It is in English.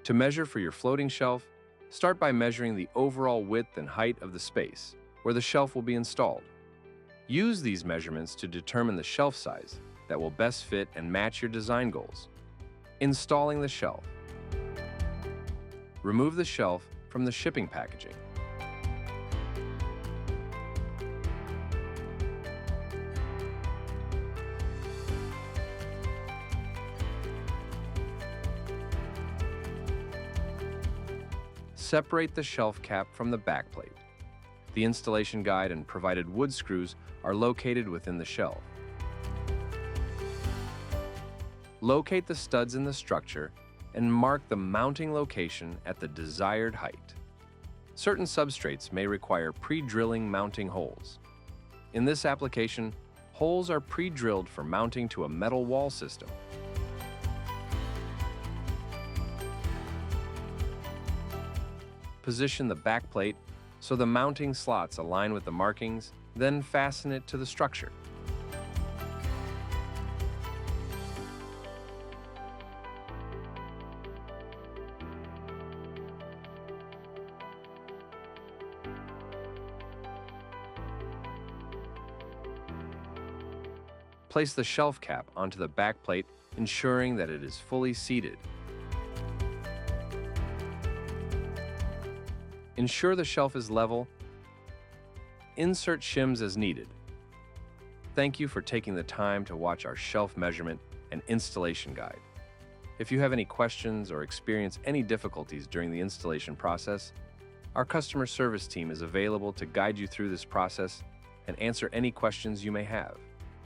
To measure for your floating shelf, start by measuring the overall width and height of the space where the shelf will be installed. Use these measurements to determine the shelf size that will best fit and match your design goals. Installing the shelf. Remove the shelf from the shipping packaging. Separate the shelf cap from the backplate. The installation guide and provided wood screws are located within the shelf. Locate the studs in the structure and mark the mounting location at the desired height. Certain substrates may require pre-drilling mounting holes. In this application, holes are pre-drilled for mounting to a metal wall system. Position the backplate so the mounting slots align with the markings, then fasten it to the structure. Place the shelf cap onto the backplate, ensuring that it is fully seated. Ensure the shelf is level. Insert shims as needed. Thank you for taking the time to watch our shelf measurement and installation guide. If you have any questions or experience any difficulties during the installation process, our customer service team is available to guide you through this process and answer any questions you may have.